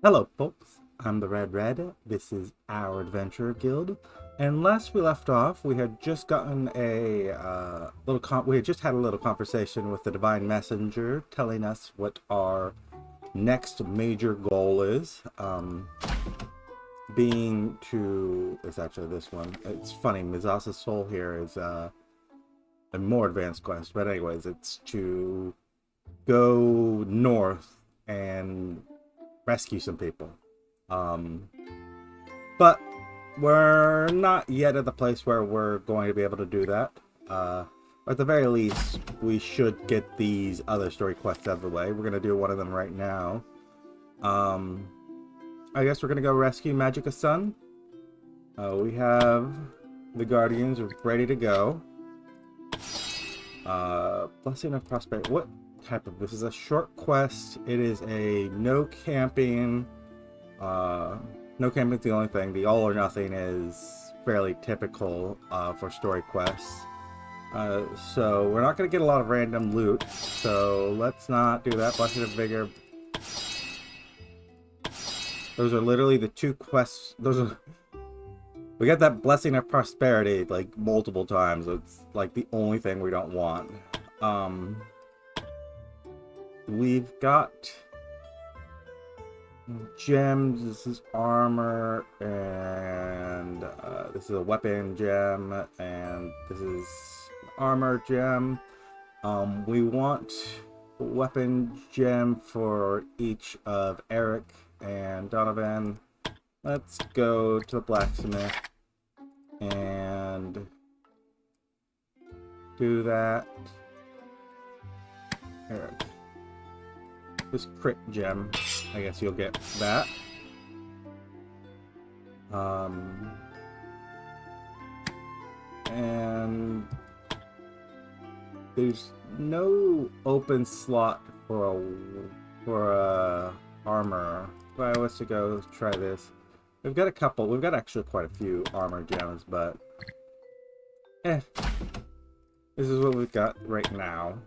Hello, folks. I'm the Red Red. This is our adventure guild. And last we left off, we had just gotten a we had just had a little conversation with the Divine Messenger, telling us what our next major goal is. Being to it's actually this one. It's funny, Mizasa's soul here is a more advanced quest, but anyways, it's to go north and rescue some people. Um, but we're not yet at the place where we're going to be able to do that. At the very least, we should get these other story quests out of the way. We're going to do one of them right now. Um, I guess we're going to go rescue Magica's son. We have the Guardians ready to go. Blessing of Prosperity. What type of this is a short quest? It is a no camping. No camping is the only thing. The all or nothing is fairly typical for story quests. So we're not going to get a lot of random loot. So let's not do that. Blessing of Vigor. Those are literally the two quests. We got that Blessing of Prosperity like multiple times. It's like the only thing we don't want. We've got gems. This is armor, and this is a weapon gem, and this is armor gem. We want a weapon gem for each of Eric and Donovan. Let's go to the blacksmith and do that. Eric, this crit gem, I guess you'll get that. And there's no open slot for a armor. If I was to go try this, we've got a couple. We've got actually quite a few armor gems, but this is what we've got right now.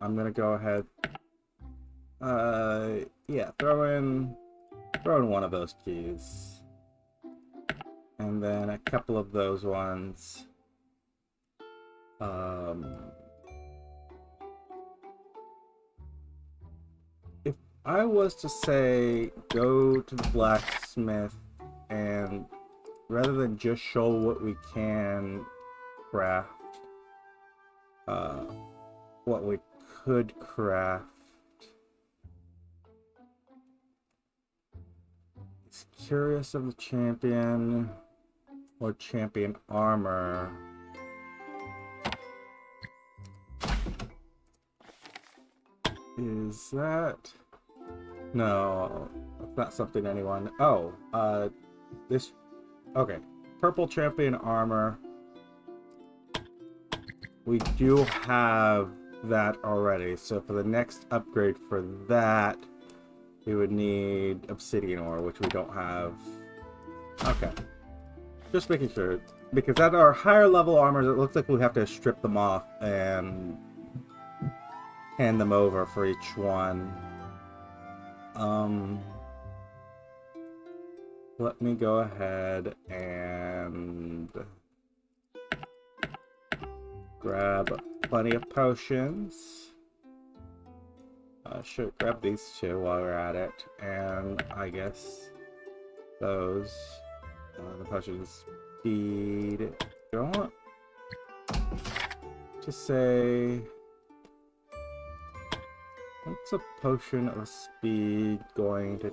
I'm gonna go ahead. Yeah, throw in one of those keys, and then a couple of those ones. If I was to say go to the blacksmith, and rather than just show what we can craft, what we could craft. It's Curious of the Champion or Champion Armor. Is that... No, that's not something anyone... Oh, this... Okay, Purple Champion Armor. We do have that already, so for the next upgrade for that, we would need obsidian ore, which we don't have. Okay, just making sure, because at our higher level armors, it looks like we have to strip them off and hand them over for each one. Let me go ahead and grab plenty of potions. Sure, grab these two while we're at it, and I guess those. The potions speed. Do I want to say what's a potion of speed going to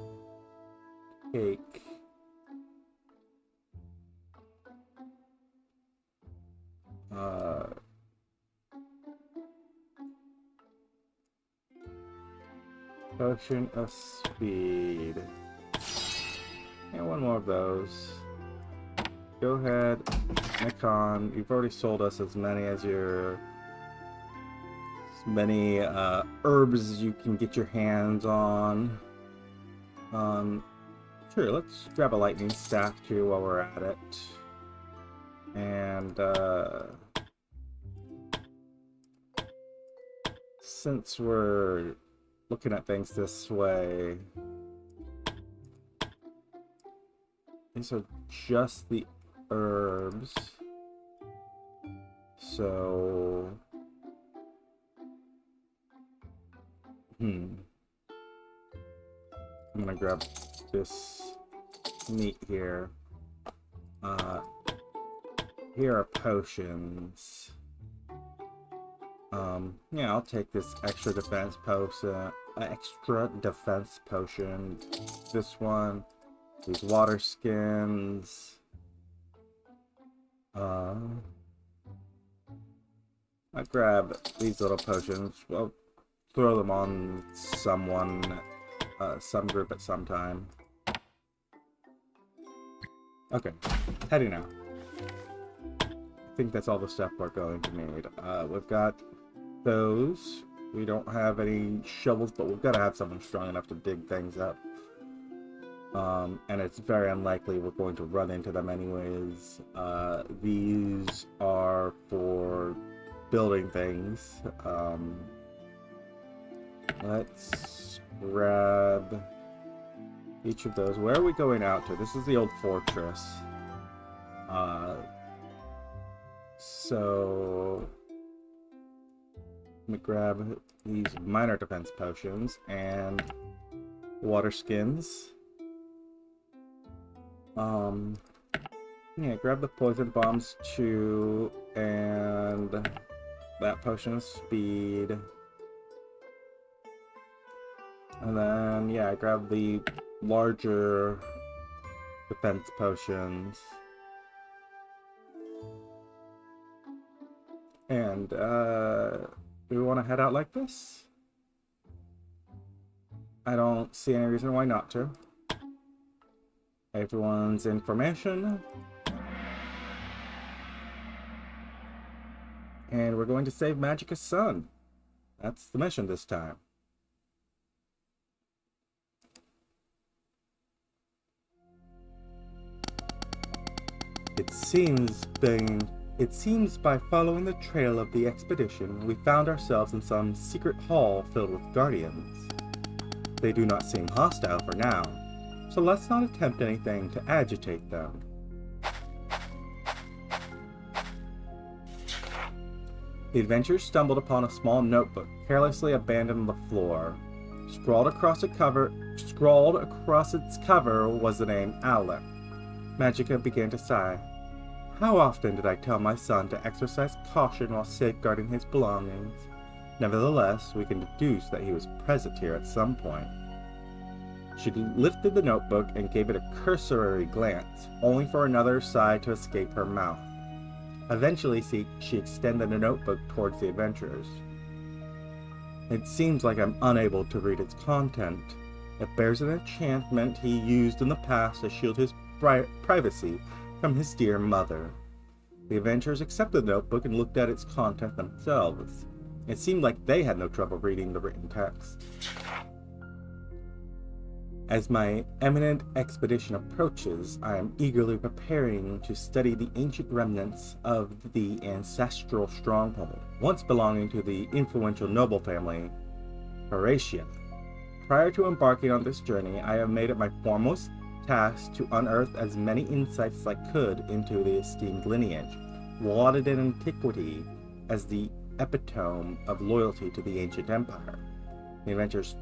take? Potion of speed. And one more of those. Go ahead, Nikon. You've already sold us as many herbs as you can get your hands on. Sure, let's grab a lightning staff too while we're at it. And since we're looking at things this way. These are just the herbs. So... I'm gonna grab this meat here. Here are potions. Yeah, I'll take this extra defense potion. This one. These water skins. I grab these little potions. Well, throw them on someone, some group at some time. Okay, heading out. I think that's all the stuff we're going to need. We've got those. We don't have any shovels, but we've got to have someone strong enough to dig things up. And it's very unlikely we're going to run into them anyways. These are for building things. Let's grab each of those. Where are we going out to? This is the old fortress. So let me grab these minor defense potions and water skins. Yeah, grab the poison bombs too, and that potion of speed. And then, yeah, grab the larger defense potions. And, do we want to head out like this? I don't see any reason why not to. Everyone's information. And we're going to save Magicka's son. That's the mission this time. It seems by following the trail of the expedition, we found ourselves in some secret hall filled with guardians. They do not seem hostile for now, so let's not attempt anything to agitate them. The adventurers stumbled upon a small notebook carelessly abandoned on the floor. Scrawled across its cover was the name Alec. Magicka began to sigh. How often did I tell my son to exercise caution while safeguarding his belongings? Nevertheless, we can deduce that he was present here at some point. She lifted the notebook and gave it a cursory glance, only for another sigh to escape her mouth. Eventually, she extended the notebook towards the adventurers. It seems like I'm unable to read its content. It bears an enchantment he used in the past to shield his privacy from his dear mother. The adventurers accepted the notebook and looked at its content themselves. It seemed like they had no trouble reading the written text. As my imminent expedition approaches, I am eagerly preparing to study the ancient remnants of the ancestral stronghold, once belonging to the influential noble family, Horatia. Prior to embarking on this journey, I have made it my foremost task to unearth as many insights as I could into the esteemed lineage, lauded in antiquity as the epitome of loyalty to the ancient empire. The adventurers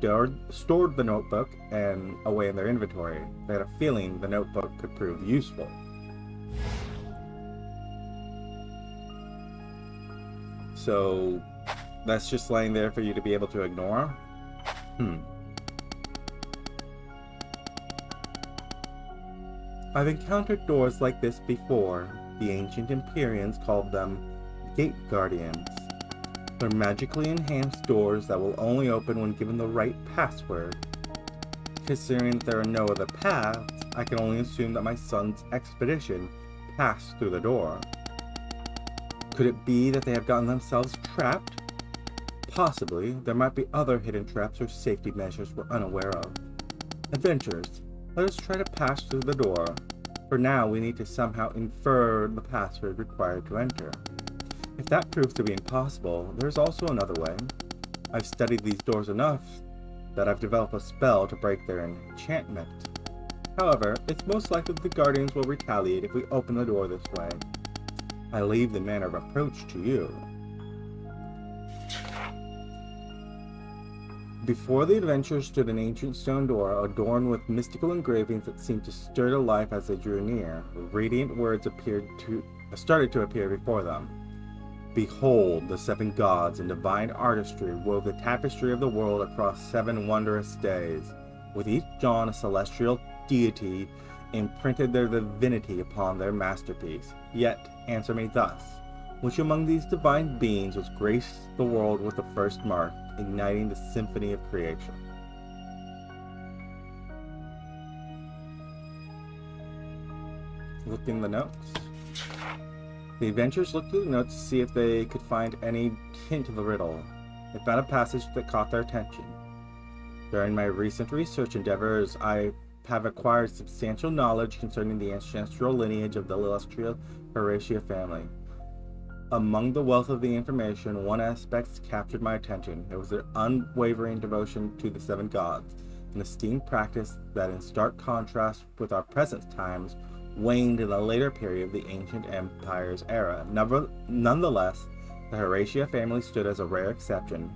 stored the notebook and away in their inventory. They had a feeling the notebook could prove useful. So that's just laying there for you to be able to ignore? I've encountered doors like this before. The ancient Empyreans called them Gate Guardians. They're magically enhanced doors that will only open when given the right password. Considering that there are no other paths, I can only assume that my son's expedition passed through the door. Could it be that they have gotten themselves trapped? Possibly. There might be other hidden traps or safety measures we're unaware of. Adventurers, let us try to pass through the door. For now, we need to somehow infer the password required to enter. If that proves to be impossible, there's also another way. I've studied these doors enough that I've developed a spell to break their enchantment. However, it's most likely that the Guardians will retaliate if we open the door this way. I leave the manner of approach to you. Before the adventurers stood an ancient stone door adorned with mystical engravings that seemed to stir to life as they drew near. Radiant words started to appear before them. Behold, the 7 gods in divine artistry wove the tapestry of the world across 7 wondrous days. With each dawn, a celestial deity imprinted their divinity upon their masterpiece. Yet, answer me thus, which among these divine beings was graced the world with the first mark, igniting the symphony of creation? Look in the notes. The adventurers looked through the notes to see if they could find any hint of the riddle. They found a passage that caught their attention. During my recent research endeavors, I have acquired substantial knowledge concerning the ancestral lineage of the illustrious Horatia family. Among the wealth of the information, one aspect captured my attention. It was their unwavering devotion to the 7 gods, an esteemed practice that, in stark contrast with our present times, waned in the later period of the ancient empire's era. Nonetheless, the Horatia family stood as a rare exception,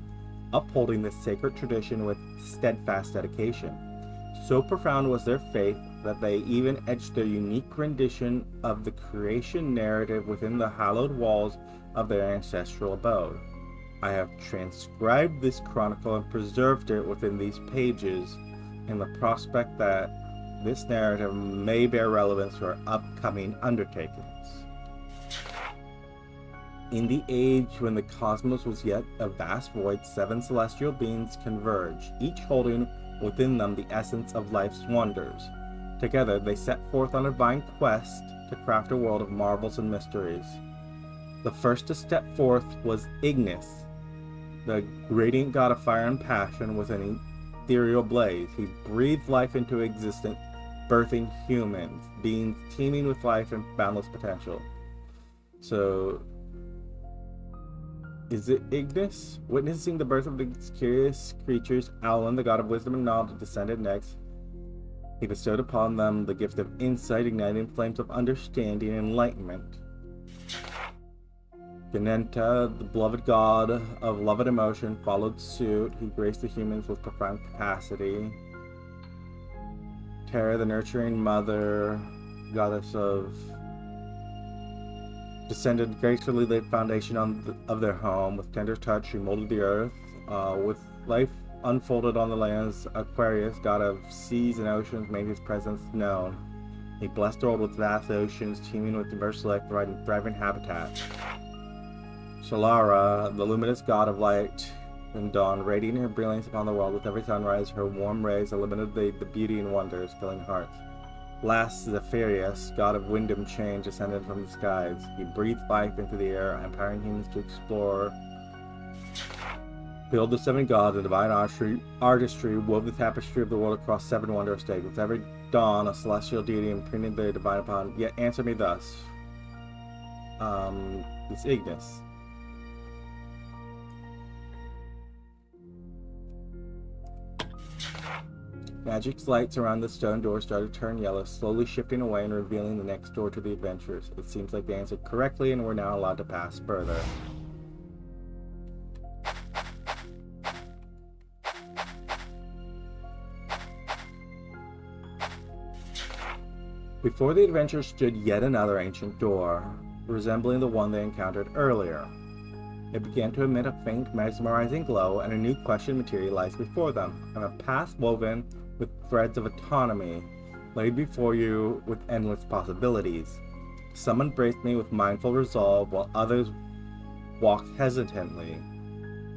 upholding this sacred tradition with steadfast dedication. So profound was their faith that they even etched their unique rendition of the creation narrative within the hallowed walls of their ancestral abode. I have transcribed this chronicle and preserved it within these pages in the prospect that this narrative may bear relevance to our upcoming undertakings. In the age when the cosmos was yet a vast void, 7 celestial beings converged, each holding within them the essence of life's wonders. Together, they set forth on a divine quest to craft a world of marvels and mysteries. The first to step forth was Ignis, the radiant god of fire and passion with an ethereal blaze. He breathed life into existence, birthing humans, beings teeming with life and boundless potential. So, is it Ignis? Witnessing the birth of these curious creatures, Alan, the god of wisdom and knowledge, descended next. He bestowed upon them the gift of insight, igniting flames of understanding and enlightenment. Ganenta, the beloved god of love and emotion, followed suit. He graced the humans with profound capacity. Terra, the nurturing mother, goddess of descended gracefully laid foundation of their home. With tender touch, she molded the earth. With life unfolded on the lands, Aquarius, god of seas and oceans, made his presence known. He blessed the world with vast oceans, teeming with diverse life, providing thriving habitat. Shalara, the luminous god of light and dawn, radiating her brilliance upon the world. With every sunrise, her warm rays illuminated the beauty and wonders, filling hearts. Last, Zephyrius, god of wind and change, descended from the skies. He breathed life into the air, empowering humans to explore. Behold, the 7 gods of divine artistry wove the tapestry of the world across 7 wondrous days. With every dawn, a celestial deity imprinted their divine upon. Yet answer me thus. It's Ignis. Magic's lights around the stone door started to turn yellow, slowly shifting away and revealing the next door to the adventurers. It seems like they answered correctly and were now allowed to pass further. Before the adventurers stood yet another ancient door, resembling the one they encountered earlier. It began to emit a faint, mesmerizing glow, and a new question materialized before them. On a path woven with threads of autonomy, laid before you with endless possibilities. Some embraced me with mindful resolve, while others walked hesitantly.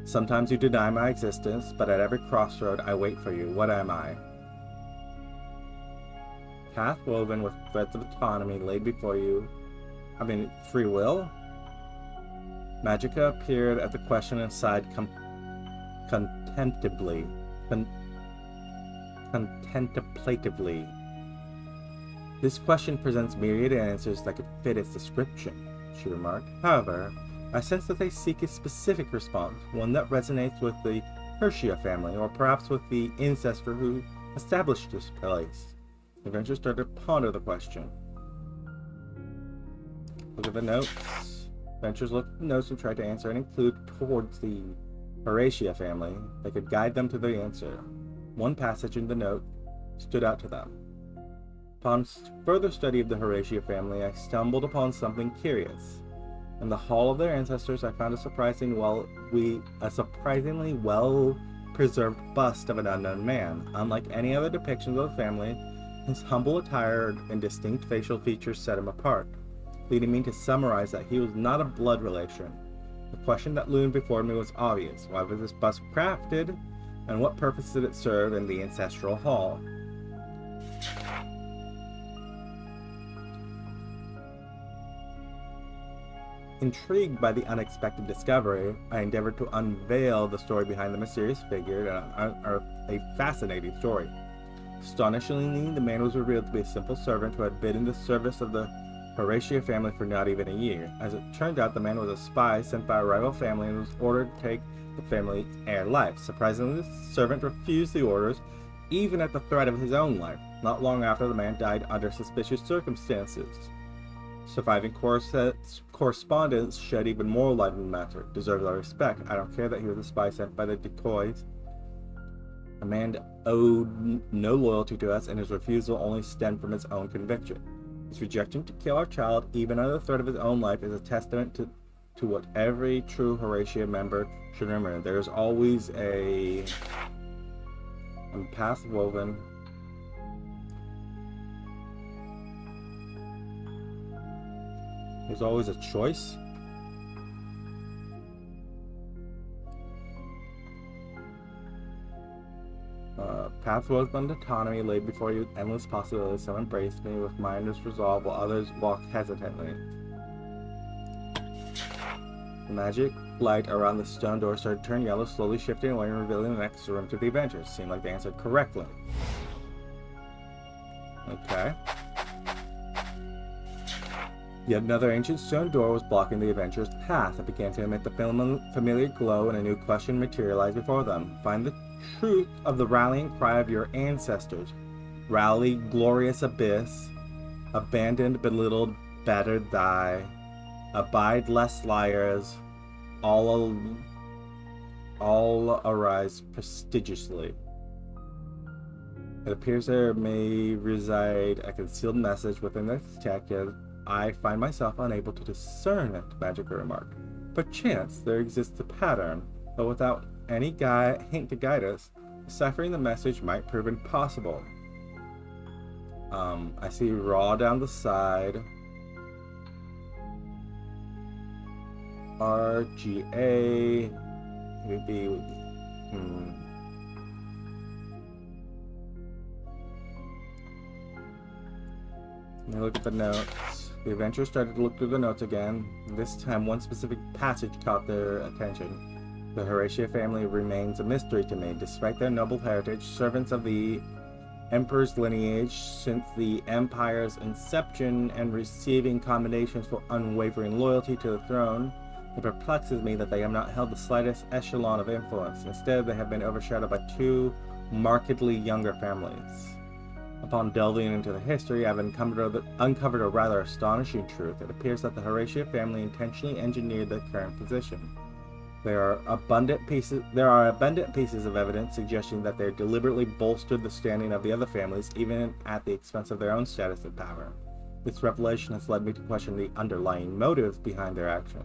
Sometimes you deny my existence, but at every crossroad I wait for you. What am I? Path woven with threads of autonomy laid before you. Free will? Magica appeared at the question and sighed contemplatively. This question presents myriad answers that could fit its description, she remarked. However, I sense that they seek a specific response, one that resonates with the Hershia family, or perhaps with the ancestor who established this place. The adventurers started to ponder the question. Look at the notes. Adventurers looked at the notes and tried to answer any clue towards the Hershia family that could guide them to the answer. One passage in the note stood out to them. Upon further study of the Hershia family, I stumbled upon something curious. In the hall of their ancestors, I found a surprisingly well-preserved bust of an unknown man. Unlike any other depictions of the family, his humble attire and distinct facial features set him apart, leading me to summarize that he was not a blood relation. The question that loomed before me was obvious. Why was this bust crafted, and what purpose did it serve in the ancestral hall? Intrigued by the unexpected discovery, I endeavored to unveil the story behind the mysterious figure and unearth a fascinating story. Astonishingly, the man was revealed to be a simple servant who had been in the service of the Hershia family for not even a year. As it turned out, the man was a spy sent by a rival family and was ordered to take the family's heir life. Surprisingly, the servant refused the orders, even at the threat of his own life. Not long after, the man died under suspicious circumstances. Surviving correspondence shed even more light on the matter. Deserves our respect. I don't care that he was a spy sent by the decoys. The man owed no loyalty to us, and his refusal only stemmed from his own conviction. His rejection to kill our child, even under the threat of his own life, is a testament to what every true Hershia member should remember. There is always a path woven. There's always a choice. Path woven and autonomy laid before you with endless possibilities. Some embraced me with mindless resolve, while others walked hesitantly. The magic light around the stone door started to turn yellow, slowly shifting away and revealing the next room to the adventurers. Seemed like they answered correctly. Okay. Yet another ancient stone door was blocking the adventurers' path. It began to emit the familiar glow, and a new question materialized before them. Find the truth of the rallying cry of your ancestors. Rally, glorious abyss. Abandoned, belittled, battered die. Abide, less liars. All arise prestigiously. It appears there may reside a concealed message within this text. I find myself unable to discern it, Magica remarked. Perchance there exists a pattern, though without any hint to guide us, deciphering the message might prove impossible. I see raw down the side. RGA. Maybe. Let me look at the notes. The adventurers started to look through the notes again. This time, one specific passage caught their attention. The Hershia family remains a mystery to me. Despite their noble heritage, servants of the Emperor's lineage since the Empire's inception and receiving commendations for unwavering loyalty to the throne, it perplexes me that they have not held the slightest echelon of influence. Instead, they have been overshadowed by two markedly younger families. Upon delving into the history, I've uncovered a rather astonishing truth. It appears that the Hershia family intentionally engineered their current position. There are abundant pieces of evidence suggesting that they deliberately bolstered the standing of the other families, even at the expense of their own status and power. This revelation has led me to question the underlying motives behind their action.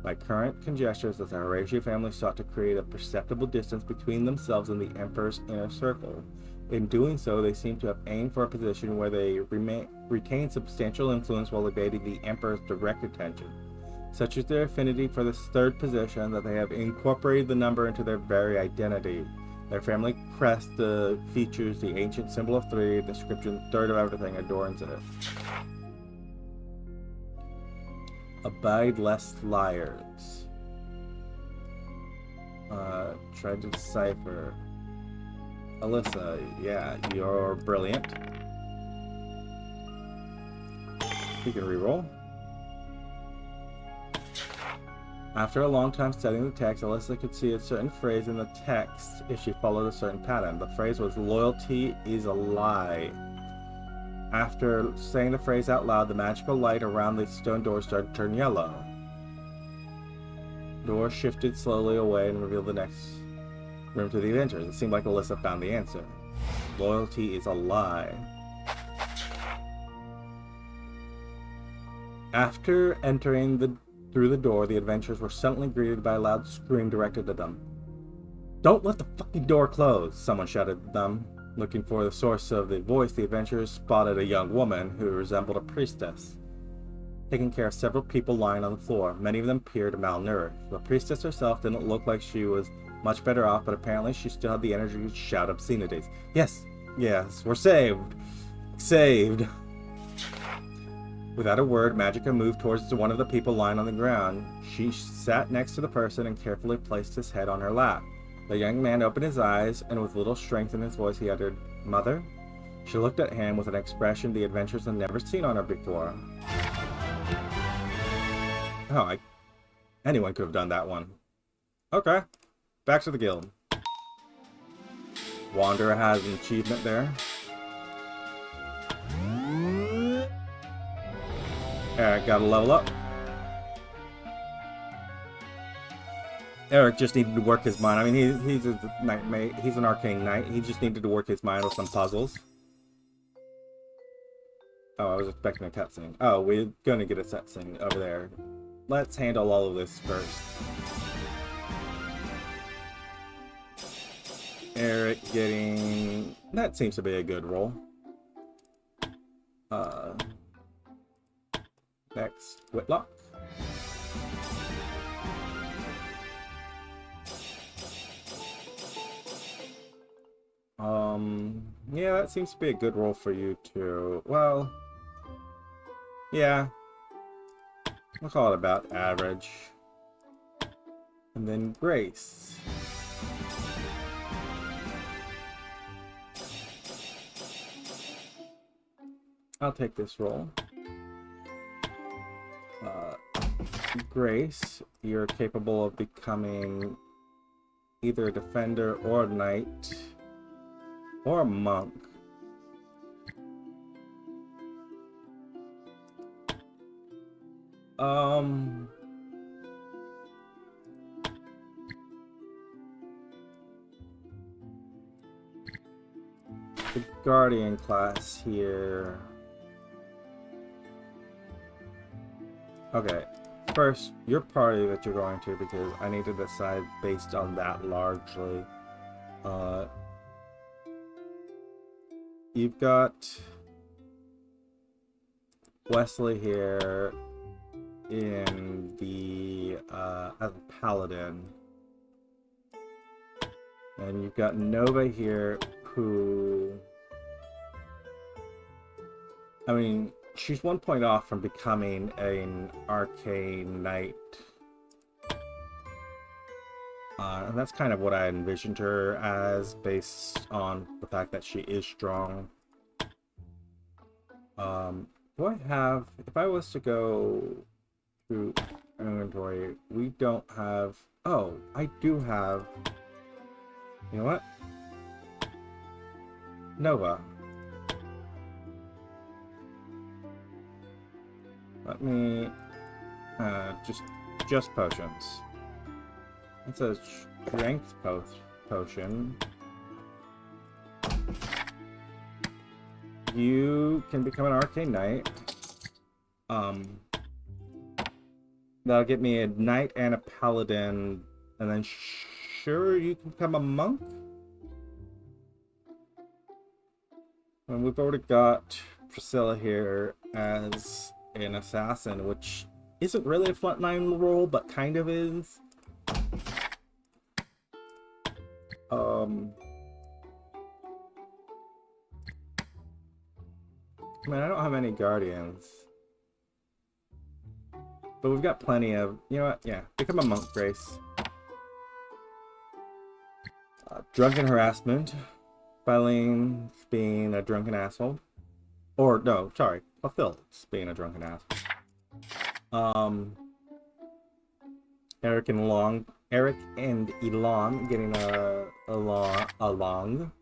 My current conjecture is that the Hershia family sought to create a perceptible distance between themselves and the Emperor's inner circle. In doing so, they seem to have aimed for a position where they retain substantial influence while evading the Emperor's direct attention. Such is their affinity for this third position that they have incorporated the number into their very identity. Their family crest features the ancient symbol of 3, the description third of everything adorns it. Abide, less liars. Try to decipher. Alyssa, yeah, you're brilliant. You can reroll. After a long time studying the text, Alyssa could see a certain phrase in the text if she followed a certain pattern. The phrase was, "Loyalty is a lie." After saying the phrase out loud, the magical light around the stone door started to turn yellow. The door shifted slowly away and revealed the next room to the adventurers. It seemed like Alyssa found the answer. Loyalty is a lie. After entering through the door, the adventurers were suddenly greeted by a loud scream directed at them. "Don't let the fucking door close!" someone shouted at them. Looking for the source of the voice, the adventurers spotted a young woman who resembled a priestess, taking care of several people lying on the floor. Many of them appeared malnourished. The priestess herself didn't look like she was much better off, but apparently she still had the energy to shout obscenities. Yes, we're saved! Saved! Without a word, Magica moved towards one of the people lying on the ground. She sat next to the person and carefully placed his head on her lap. The young man opened his eyes, and with little strength in his voice, he uttered, "Mother?" She looked at him with an expression the adventurers had never seen on her before. Oh, anyone could have done that one. Okay, back to the guild. Wanderer has an achievement there. Eric got a level up. Eric just needed to work his mind. I mean, he's a knight mate. He's an arcane knight. He just needed to work his mind with some puzzles. Oh, I was expecting a cutscene. Oh, we're gonna get a cutscene over there. Let's handle all of this first. Eric getting... That seems to be a good roll. Next, Whitlock. Yeah, that seems to be a good roll for you too. Well, yeah. We'll call it about average. And then Grace. I'll take this roll. Grace, you're capable of becoming either a defender or a knight or a monk. The Guardian class here. Okay, first, your party that you're going to, because I need to decide based on that largely. You've got Wesley here in the as a paladin, and you've got Nova here, who, I mean, she's 1 point off from becoming an arcane knight. And that's kind of what I envisioned her as, based on the fact that she is strong. Do I have... If I was to go through inventory, we don't have... Oh, I do have... You know what? Nova. Let me... just potions. It's a strength potion. You can become an arcane knight. That'll get me a knight and a paladin, and then sure, you can become a monk. And we've already got Priscilla here as an assassin, which isn't really a frontline role, but kind of is. I mean, I don't have any guardians, but we've got plenty of, you know what, yeah, become a monk, Grace. Drunken harassment, Filene's being a drunken asshole, or no, sorry, Phil's being a drunken asshole. Eric and Elon getting along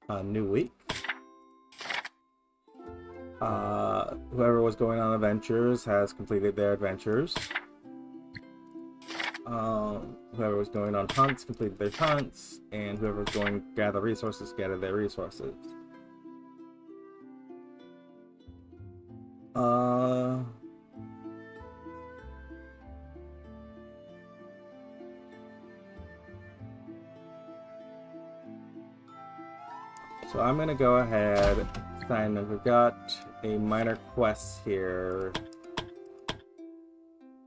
a new week. Whoever was going on adventures has completed their adventures. Whoever was going on hunts completed their hunts, and whoever was going to gather resources gathered their resources. So I'm gonna go ahead, Simon. We've got a minor quest here.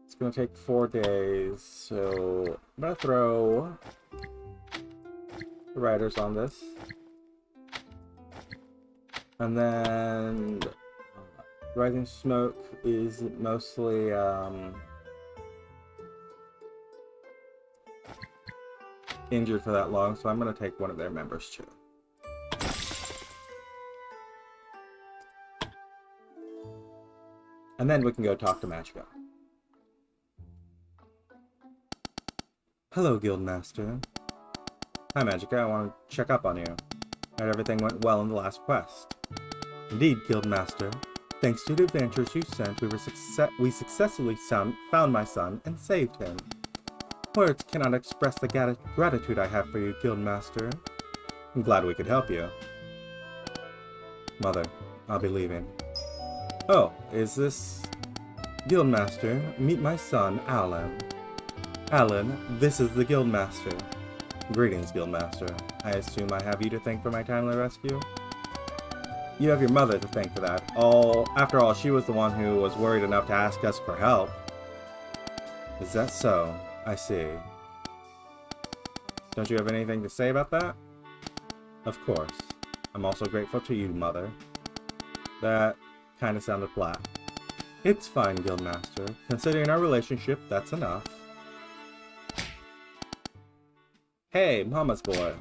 It's gonna take 4 days, so I'm gonna throw the riders on this. And then Rising Smoke is mostly injured for that long, so I'm gonna take one of their members too. And then we can go talk to Magica. Hello, Guildmaster. Hi, Magica. I want to check up on you. Heard everything went well in the last quest. Indeed, Guildmaster. Thanks to the adventures you sent, we successfully found my son and saved him. Words cannot express the gratitude I have for you, Guildmaster. I'm glad we could help you. Mother, I'll be leaving. Oh, is this... Guildmaster, meet my son, Alan. Alan, this is the Guildmaster. Greetings, Guildmaster. I assume I have you to thank for my timely rescue? You have your mother to thank for that. After all, she was the one who was worried enough to ask us for help. Is that so? I see. Don't you have anything to say about that? Of course. I'm also grateful to you, Mother. That kind of sounded flat. It's fine, Guildmaster. Considering our relationship, that's enough. Hey, Mama's boy.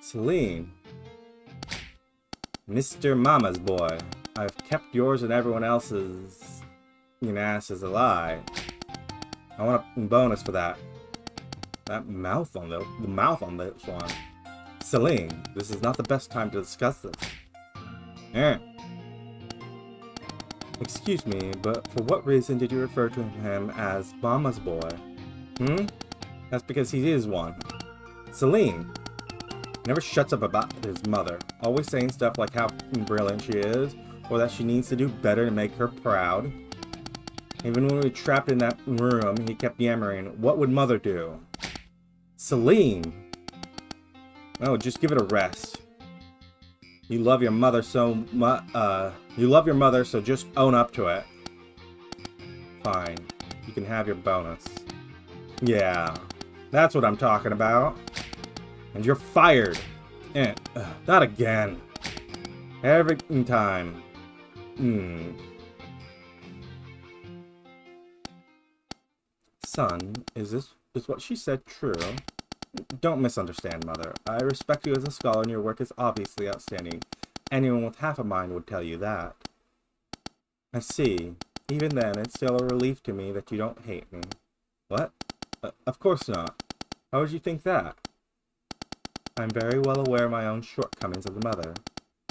Celine. Mr. Mama's boy. I've kept yours and everyone else's asses alive. I want a bonus for that. That mouth on the mouth on this one. Celine, this is not the best time to discuss this. Excuse me, but for what reason did you refer to him as Mama's boy? That's because he is one. Celine never shuts up about his mother, always saying stuff like how brilliant she is, or that she needs to do better to make her proud. Even when we were trapped in that room, he kept yammering, what would Mother do? Celine! Oh, just give it a rest. You love your mother so much, so just own up to it. Fine. You can have your bonus. Yeah, that's what I'm talking about. And you're fired. Not again. Every time. Son, is what she said true? Don't misunderstand, Mother. I respect you as a scholar and your work is obviously outstanding. Anyone with half a mind would tell you that. I see. Even then, it's still a relief to me that you don't hate me. What? Of course not. How would you think that? I'm very well aware of my own shortcomings as a mother.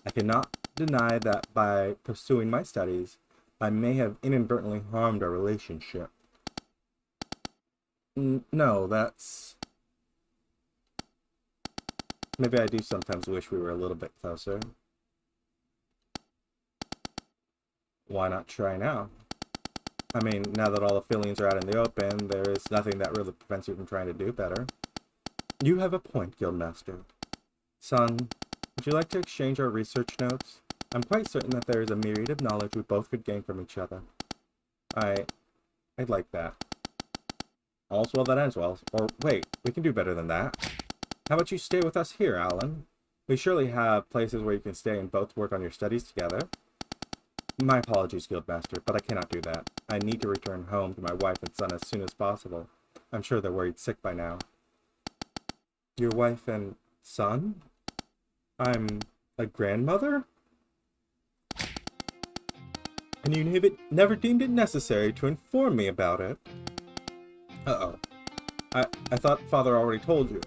I cannot deny that by pursuing my studies, I may have inadvertently harmed our relationship. No, that's... Maybe I do sometimes wish we were a little bit closer. Why not try now? I mean, now that all the feelings are out in the open, there is nothing that really prevents you from trying to do better. You have a point, Guildmaster. Son, would you like to exchange our research notes? I'm quite certain that there is a myriad of knowledge we both could gain from each other. I'd like that. All's well that ends well. Or wait, we can do better than that. How about you stay with us here, Alan? We surely have places where you can stay and both work on your studies together. My apologies, Guildmaster, but I cannot do that. I need to return home to my wife and son as soon as possible. I'm sure they're worried sick by now. Your wife and son? I'm a grandmother? And you never deemed it necessary to inform me about it? Uh-oh. I thought Father already told you.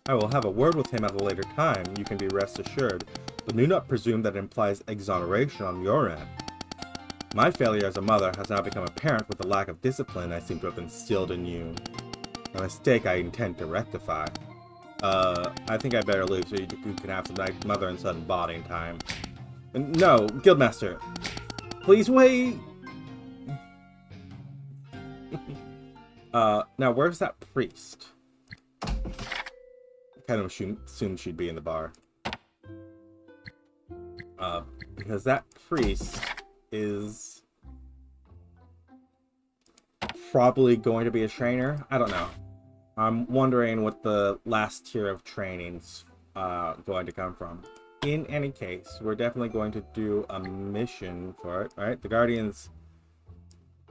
I will have a word with him at a later time, you can be rest assured, but do not presume that implies exoneration on your end. My failure as a mother has now become apparent with the lack of discipline I seem to have instilled in you. A mistake I intend to rectify. I think I better leave so you can have some nice mother and son bonding time. No, Guildmaster! Please wait! Now where's that priest? Kind of assumed she'd be in the bar. Because that priest is probably going to be a trainer. I don't know. I'm wondering what the last tier of training's going to come from. In any case, we're definitely going to do a mission for it, right? The Guardians,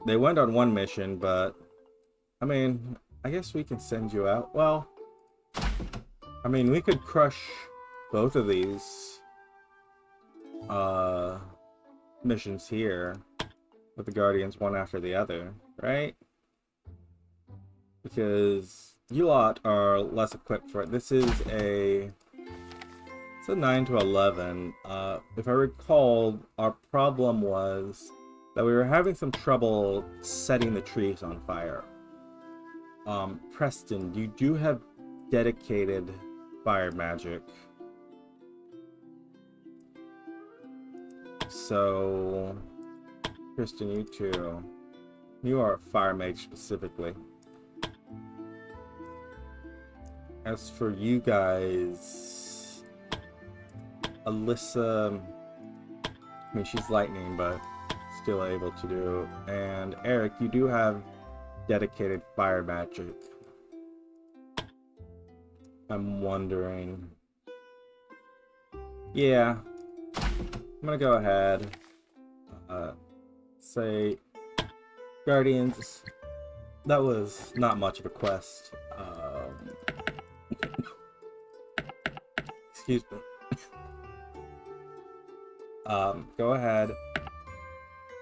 they went on one mission, but I mean, I guess we can send you out. Well, I mean, we could crush both of these missions here with the Guardians one after the other, right? Because you lot are less equipped for it. This is it's a 9 to 11. If I recall, our problem was that we were having some trouble setting the trees on fire. Preston, you do have dedicated fire magic. So, Kristen, you too. You are a fire mage specifically. As for you guys, Alyssa, I mean, she's lightning, but still able to do. And Eric, you do have dedicated fire magic. I'm wondering. Yeah, I'm gonna go ahead. Say, Guardians, that was not much of a quest. Excuse me. Go ahead.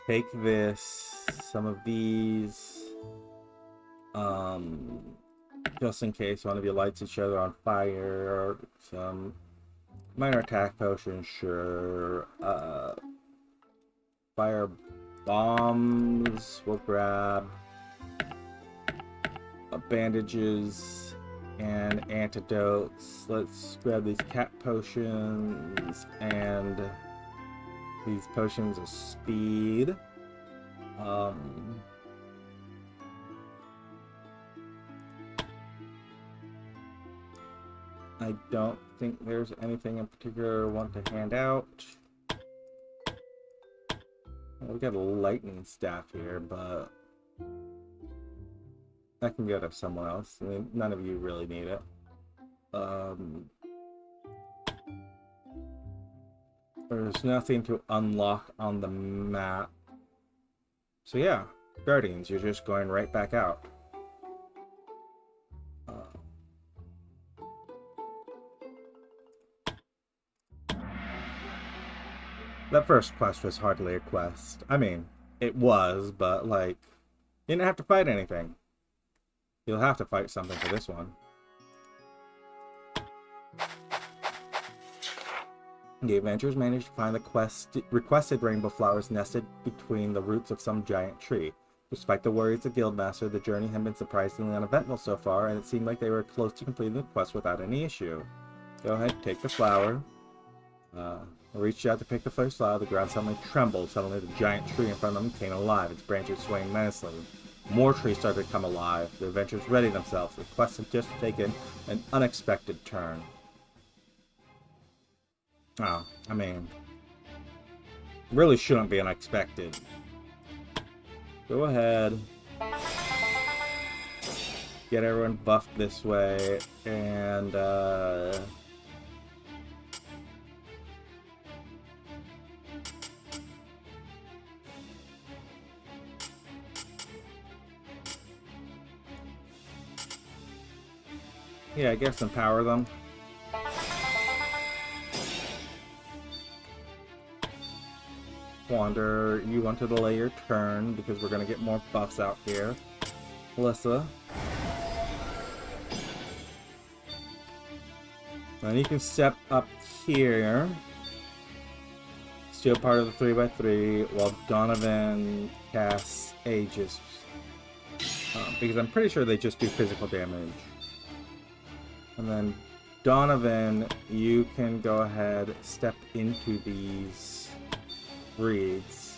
Take this, some of these, just in case one of you lights each other on fire, or some minor attack potions, sure. Fire bombs, we'll grab. Bandages and antidotes. Let's grab these cat potions and these potions of speed. I don't think there's anything in particular I want to hand out. We got a lightning staff here, but I can go to someone else. I mean, none of you really need it. There's nothing to unlock on the map. So yeah, Guardians, you're just going right back out. That first quest was hardly a quest. I mean, it was, but like, you didn't have to fight anything. You'll have to fight something for this one. The adventurers managed to find the requested rainbow flowers nested between the roots of some giant tree. Despite the worries of Guildmaster, the journey had been surprisingly uneventful so far, and it seemed like they were close to completing the quest without any issue. Go ahead, take the flower. I reached out to pick the first flower. The ground suddenly trembled. Suddenly, the giant tree in front of them came alive, its branches swaying menacingly. More trees started to come alive. The adventurers readied themselves. The quest had just taken an unexpected turn. Oh, I mean, really shouldn't be unexpected. Go ahead. Get everyone buffed this way, and yeah, I guess empower them. Wander, you want to delay your turn because we're going to get more buffs out here. Alyssa. Then you can step up here. Steal part of the 3x3 while Donovan casts Aegis. Because I'm pretty sure they just do physical damage. And then Donovan, you can go ahead, step into these reeds.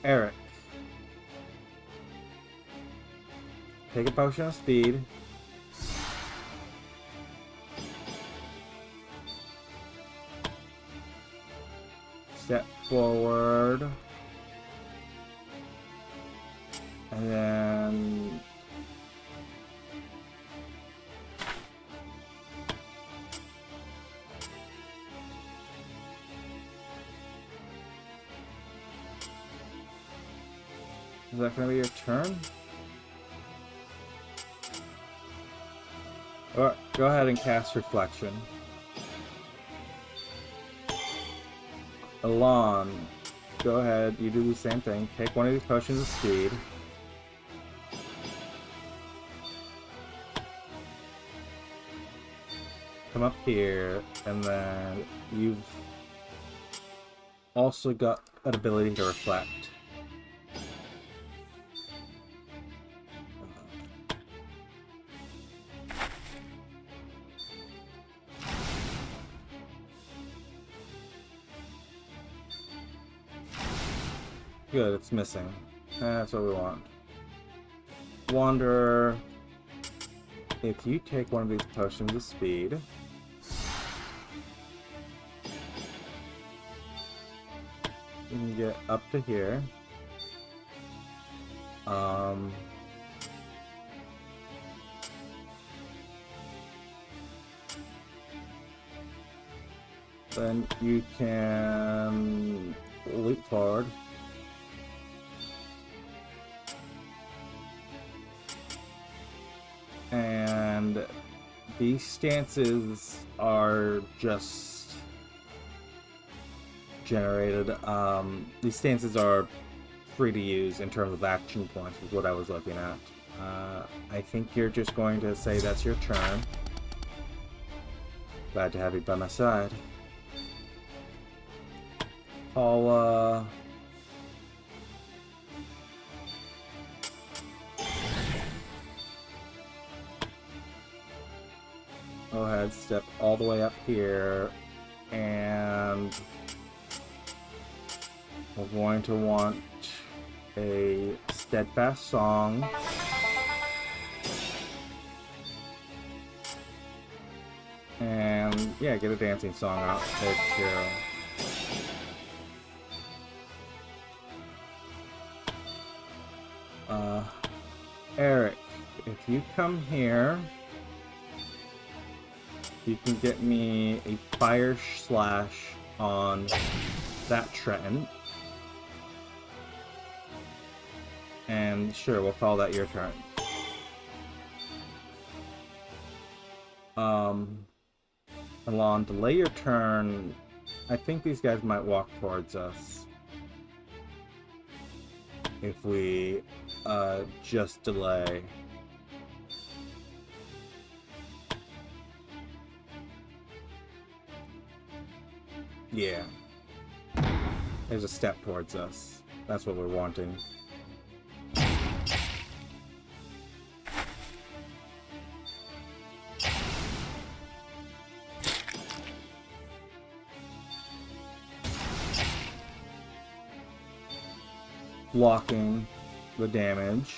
Eric, take a potion of speed. Step forward. And then is that going to be your turn? Or go ahead and cast Reflection. Alon, go ahead, you do the same thing. Take one of these potions of speed. Come up here, and then you've also got an ability to reflect. Good, it's missing. That's what we want. Wanderer, if you take one of these potions of speed, you can get up to here. Then you can leap forward. And these stances are just generated. These stances are free to use in terms of action points, is what I was looking at. I think you're just going to say that's your turn. Glad to have you by my side. Paula. Go ahead, step all the way up here, and we're going to want a steadfast song. And yeah, get a dancing song out. Take care. Eric, if you come here, you can get me a fire slash on that Trenton. And sure, we'll call that your turn. Alon, delay your turn. I think these guys might walk towards us. If we just delay. Yeah. There's a step towards us. That's what we're wanting. Blocking the damage.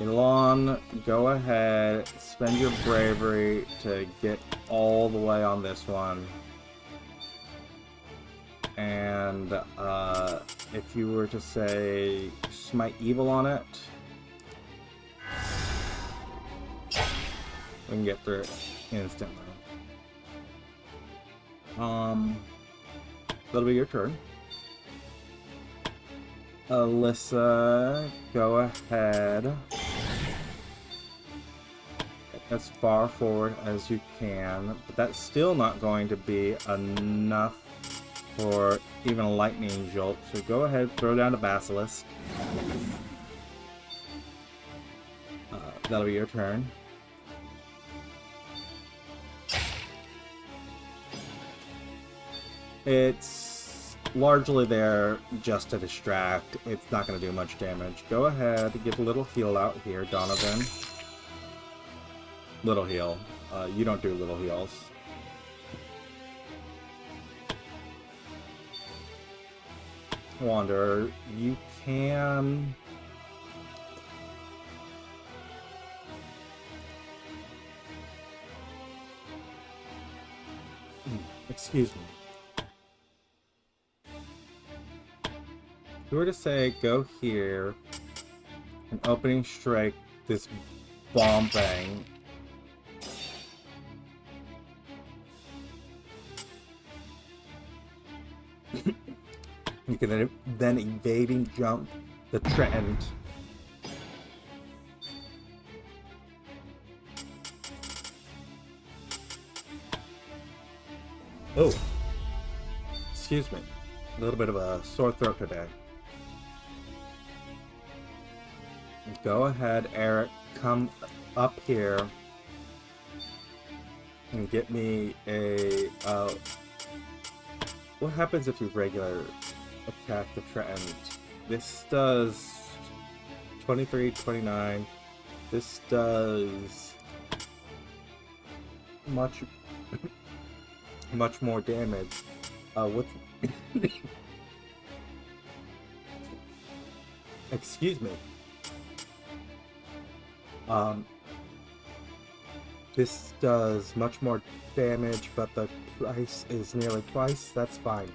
Elon, go ahead, spend your bravery to get all the way on this one. And if you were to say smite evil on it, we can get through it instantly. That'll be your turn. Alyssa, go ahead. as far forward as you can, but that's still not going to be enough for even a lightning jolt. So go ahead, throw down the basilisk. That'll be your turn. It's largely there just to distract. It's not going to do much damage. Go ahead, get a little heal out here, Donovan. Little heal. You don't do little heals. Wanderer, you can... Excuse me. If we were to say, go here, and opening strike this bomb thing, you can then evading jump the trend. Oh, excuse me. A little bit of a sore throat today. Go ahead, Eric. Come up here and get me a... what happens if you regular attack the trend? This does 23, 29. This does much more damage. What? Excuse me. This does much more damage, but the price is nearly twice. That's fine.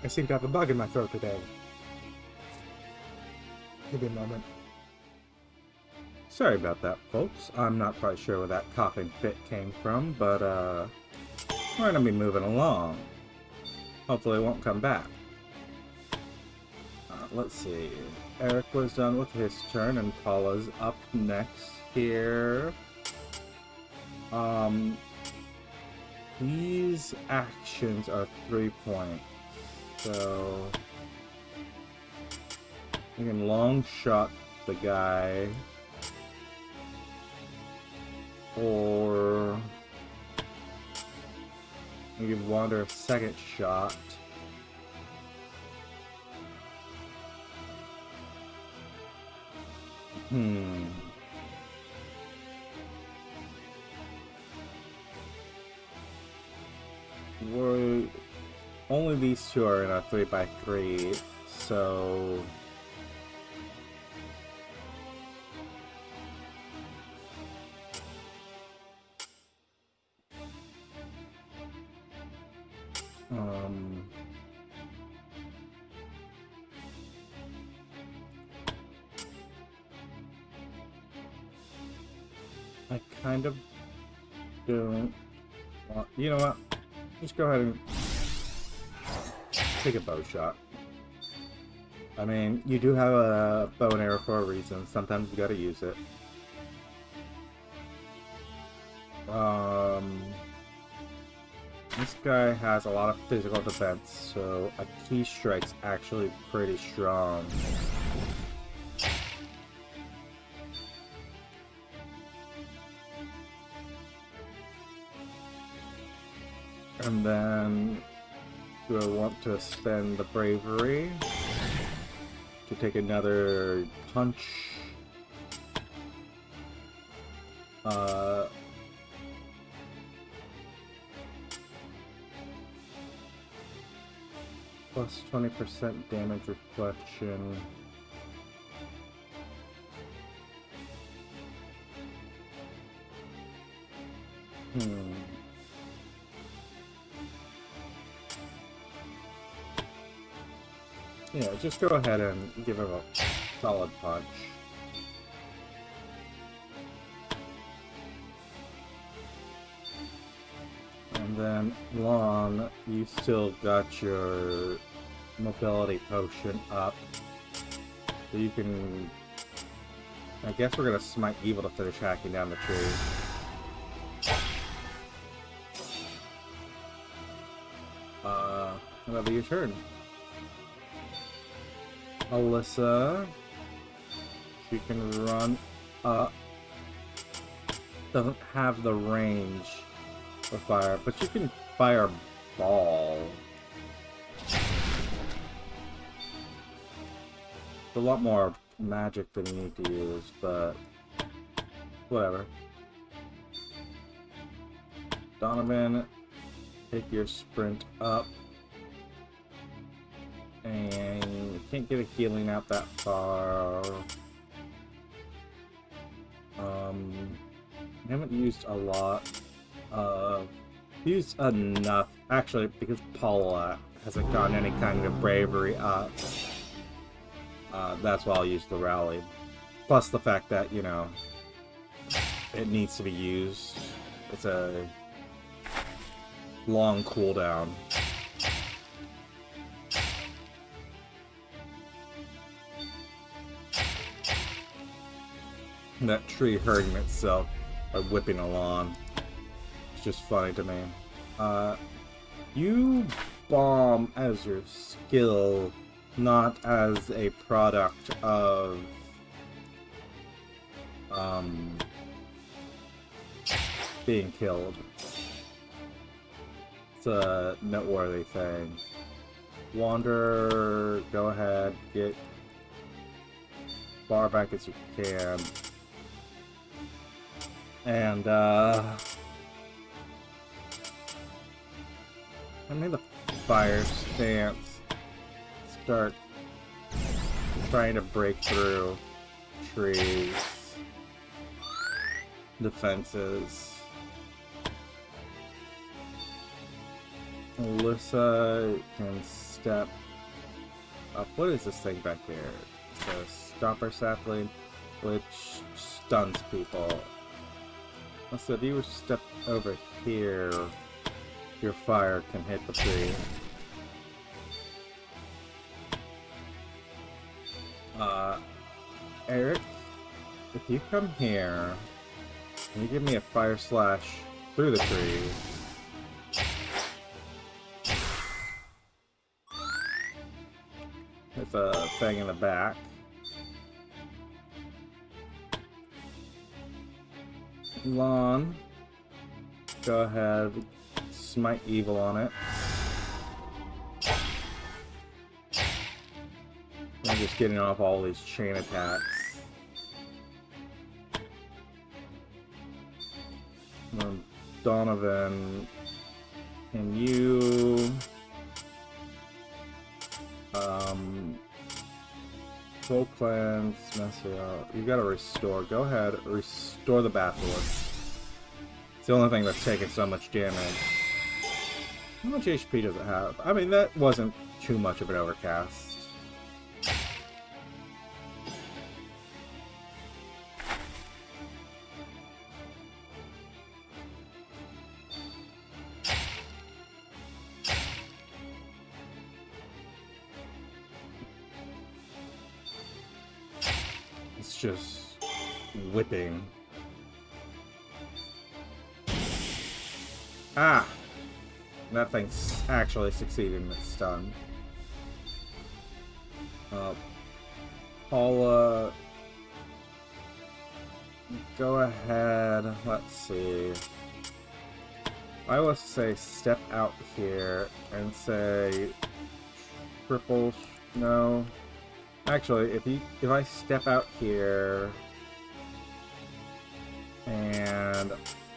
I seem to have a bug in my throat today. Give me a moment. Sorry about that, folks. I'm not quite sure where that coughing fit came from, but we're gonna be moving along. Hopefully it won't come back. Let's see. Eric was done with his turn, and Paula's up next here. These actions are 3 points, so you can long shot the guy, or you can wander a second shot. We're only these two are in a 3x3, so I kind of don't want, you know what? Just go ahead and take a bow shot. I mean, you do have a bow and arrow for a reason. Sometimes you gotta use it. This guy has a lot of physical defense, so a key strike's actually pretty strong. And then, do I want to spend the bravery to take another punch? Plus 20% damage reflection. Yeah, just go ahead and give him a solid punch. And then Lon, you still got your mobility potion up. So you can... I guess we're gonna smite evil to finish hacking down the tree. That'll be your turn. Alyssa, you can run up. Doesn't have the range for fire, but you can fire ball. It's a lot more magic than you need to use, but whatever. Donovan, take your sprint up. And you can't get a healing out that far. I haven't used a lot. Used enough, actually, because Paula hasn't gotten any kind of bravery up. That's why I'll use the rally. Plus the fact that, you know, it needs to be used. It's a long cooldown. That tree hurting itself by whipping along. It's just funny to me. You bomb as your skill, not as a product of being killed. It's a noteworthy thing. Wanderer, go ahead, get far back as you can. And, I made the fire stance start trying to break through trees, defenses. Alyssa can step up. What is this thing back there? It's a stopper sapling, which stuns people. So if you step over here, your fire can hit the tree. Eric, if you come here, and you give me a fire slash through the tree, with a thing in the back. Lon, go ahead, smite evil on it. I'm just getting off all these chain attacks. Donovan, can you full cleanse, mess it up. You gotta restore. Go ahead, restore the basilisk. It's the only thing that's taking so much damage. How much HP does it have? I mean, that wasn't too much of an overcast. It's just whipping. Ah! That thing's actually succeeded in its stun. Paula, go ahead. Let's see. I will say step out here and say triple. No. Actually, if I step out here and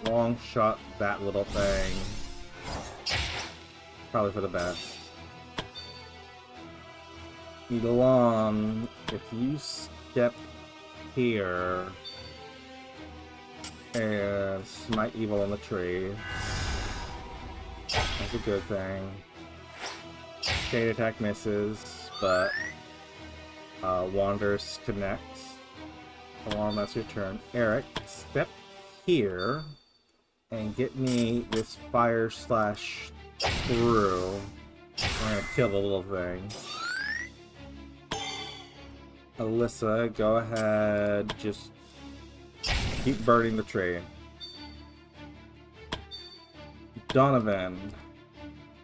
long shot that little thing, probably for the best. Elon, if you step here and smite evil on the tree, that's a good thing. Chain attack misses, but Wanders connects. Alon, that's your turn. Eric, step here and get me this fire slash through. We're gonna kill the little thing. Alyssa, go ahead. Just keep burning the tree. Donovan.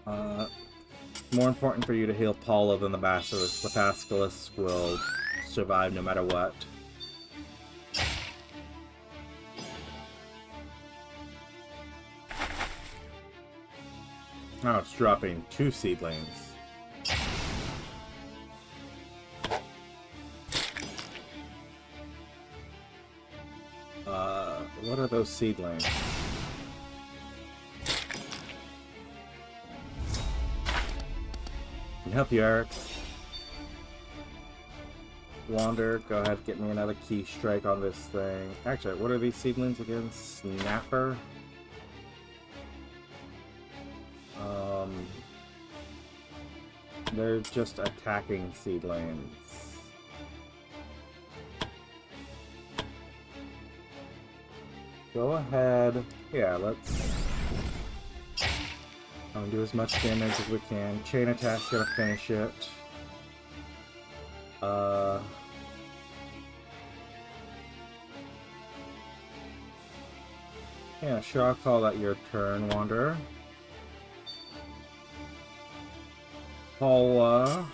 More important for you to heal Paula than the Basilisk. The Basilisk will survive no matter what. Now it's dropping 2 seedlings. What are those seedlings? Can help you, Eric. Wander, go ahead, get me another key strike on this thing. Actually, what are these seedlings again? Snapper? They're just attacking seedlings. Go ahead. Yeah, let's do as much damage as we can. Chain attack's gonna finish it. Yeah, sure, I'll call that your turn, Wanderer. Paula.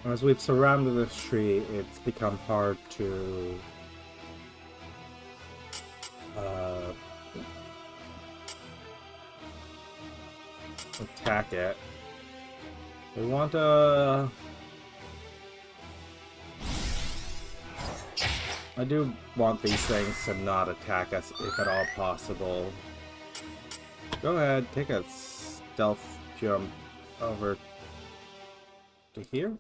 As we've surrounded this tree, it's become hard to attack it. We want to... I do want these things to not attack us if at all possible. Go ahead, take a stealth jump over to here.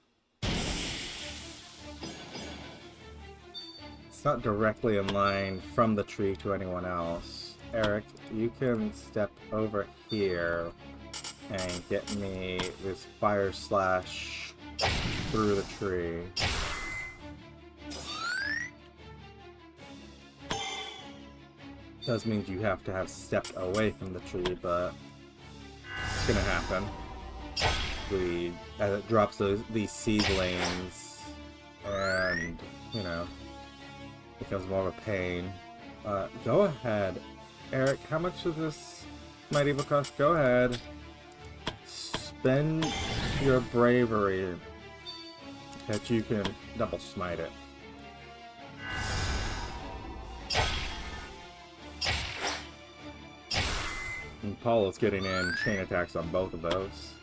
It's not directly in line from the tree to anyone else. Eric, you can step over here and get me this fire slash through the tree. Does mean you have to have stepped away from the tree, but it's gonna happen. As it drops these seedlings, and you know, becomes more of a pain. Go ahead, Eric. How much does this might even cost? Go ahead. Spend your bravery that you can double smite it. And Paula's getting in chain attacks on both of those.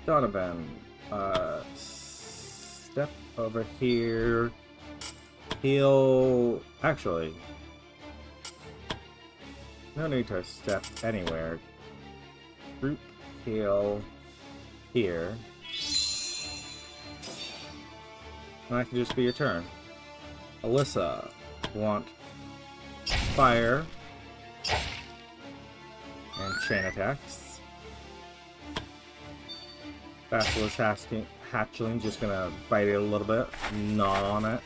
Donovan, step over here. Heal. Actually, no need to step anywhere. Group heal here. And that can just be your turn. Alyssa, want fire and chain attacks. Basilisk hatchling just gonna bite it a little bit, gnaw on it.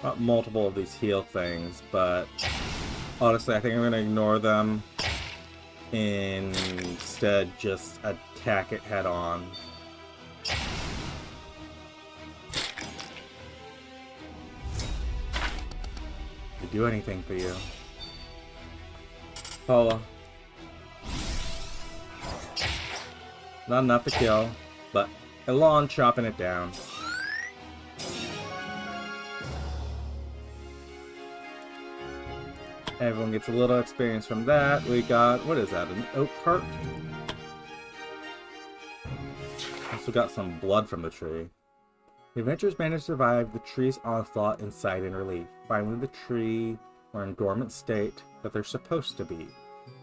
Not multiple of these heal things, but honestly, I think I'm gonna ignore them and instead just attack it head on. Do anything for you. Paula. Not enough to kill, but Elon chopping it down. Everyone gets a little experience from that. We got, what is that, an oak cart? Also got some blood from the tree. The adventurers managed to survive the tree's onslaught in sight and relief. Finally, the tree were in dormant state that they're supposed to be.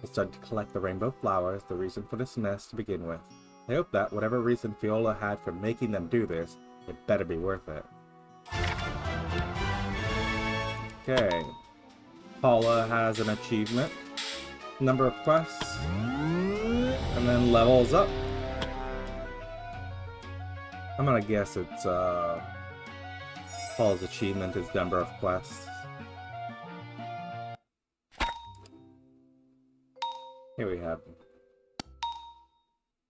They started to collect the rainbow flowers, the reason for this mess to begin with. They hope that whatever reason Fiola had for making them do this, it better be worth it. Okay. Paula has an achievement. Number of quests. And then levels up. I'm gonna guess it's Paul's achievement is number of quests. Here we have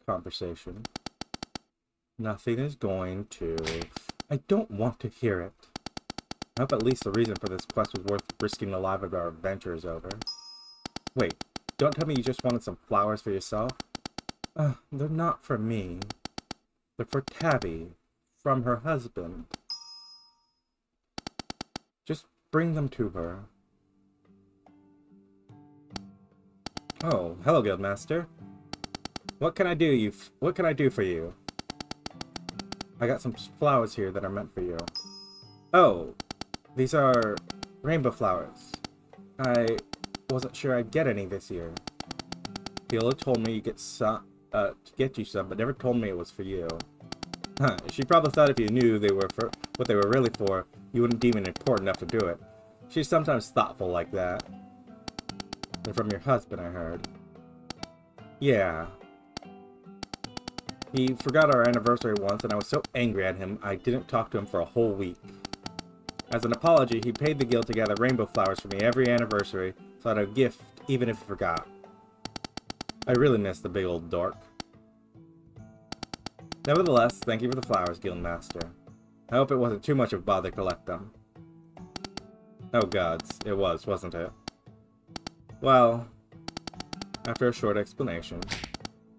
conversation. Nothing is going to... I don't want to hear it. I hope at least the reason for this quest was worth risking the life of our adventurers over. Wait, don't tell me you just wanted some flowers for yourself? They're not for me. They're for Tabby, from her husband. Just bring them to her. Oh, hello, Guildmaster. What can I do for you? I got some flowers here that are meant for you. Oh, these are rainbow flowers. I wasn't sure I'd get any this year. Viola told me to get you some, but never told me it was for you. Huh, she probably thought if you knew they were for what they were really for, you wouldn't deem it important enough to do it. She's sometimes thoughtful like that. They're from your husband, I heard. Yeah. He forgot our anniversary once, and I was so angry at him, I didn't talk to him for a whole week. As an apology, he paid the guild to gather rainbow flowers for me every anniversary, so I'd have a gift, even if he forgot. I really miss the big old dork. Nevertheless, thank you for the flowers, Guildmaster. I hope it wasn't too much of a bother to collect them. Oh gods, it was, wasn't it? Well, after a short explanation.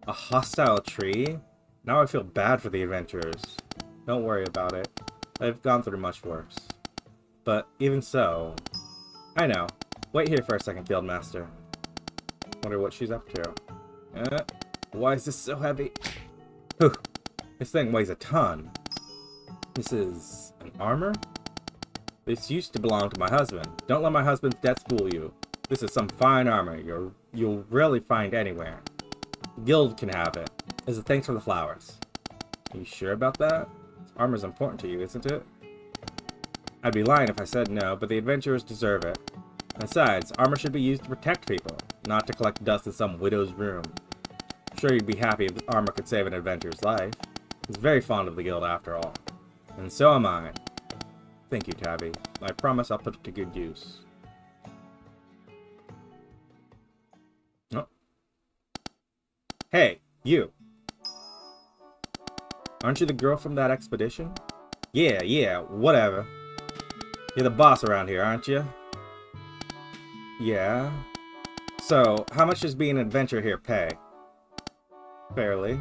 A hostile tree? Now I feel bad for the adventurers. Don't worry about it. I've gone through much worse. But even so... I know. Wait here for a second, Guildmaster. Wonder what she's up to. Why is this so heavy? Whew. This thing weighs a ton. This is... an armor? This used to belong to my husband. Don't let my husband's debts fool you. This is some fine armor you'll rarely find anywhere. The guild can have it. As a thanks for the flowers. Are you sure about that? This armor's important to you, isn't it? I'd be lying if I said no, but the adventurers deserve it. Besides, armor should be used to protect people, not to collect dust in some widow's room. I'm sure you'd be happy if the armor could save an adventurer's life. He's very fond of the guild after all. And so am I. Thank you, Tabby. I promise I'll put it to good use. Oh. Hey, you. Aren't you the girl from that expedition? Yeah, whatever. You're the boss around here, aren't you? Yeah. So, how much does being an adventurer here pay? Fairly.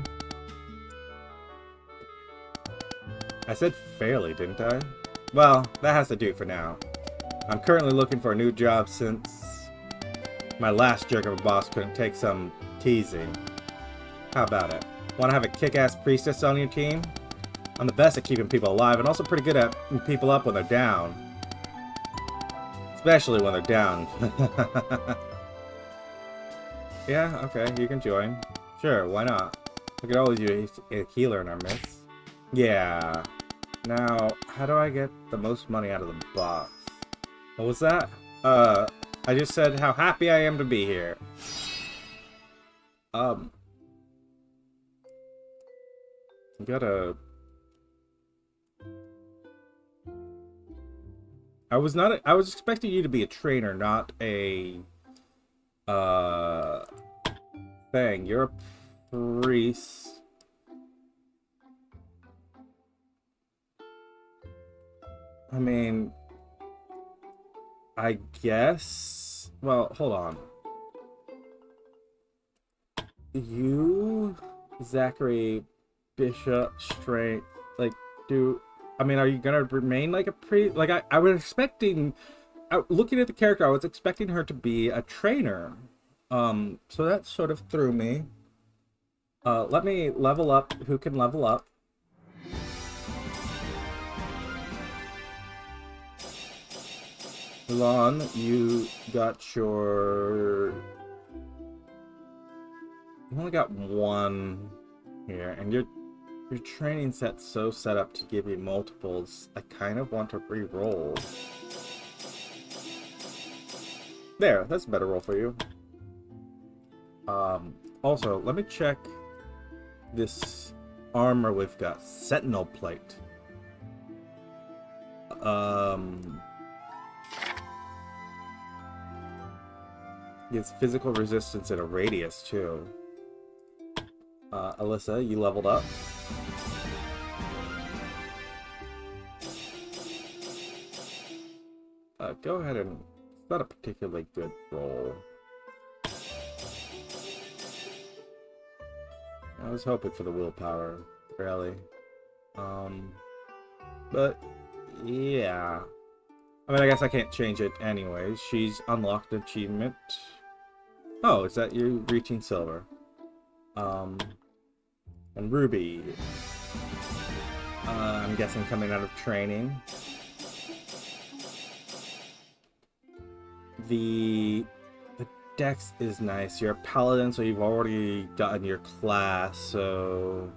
I said fairly, didn't I? Well, that has to do for now. I'm currently looking for a new job since my last jerk of a boss couldn't take some teasing. How about it? Want to have a kick-ass priestess on your team? I'm the best at keeping people alive and also pretty good at picking people up when they're down. Especially when they're down. Yeah, okay, you can join. Sure, why not? We could always use a healer in our midst. Yeah. Now, how do I get the most money out of the box? What was that? I just said how happy I am to be here. You gotta... I was expecting you to be a trainer, not a... thing. You're a priest. I mean... I guess... Well, hold on. You... Zachary... Bishop, strength, like, I mean, are you gonna remain like a priest? Like, I was expecting, looking at the character, I was expecting her to be a trainer. So that sort of threw me. Let me level up. Who can level up? Lon, you got your... You only got one here, and your training set's so set up to give you multiples, I kind of want to re-roll. There, that's a better roll for you. Also, let me check this armor we've got. Sentinel plate. Gets physical resistance at a radius too. Alyssa, you leveled up. Go ahead and... It's not a particularly good roll. I was hoping for the willpower, really. But, yeah. I mean, I guess I can't change it anyways. She's unlocked an achievement. Oh, is that you reaching silver? And Ruby. I'm guessing coming out of training. The dex is nice. You're a paladin, so you've already gotten your class, so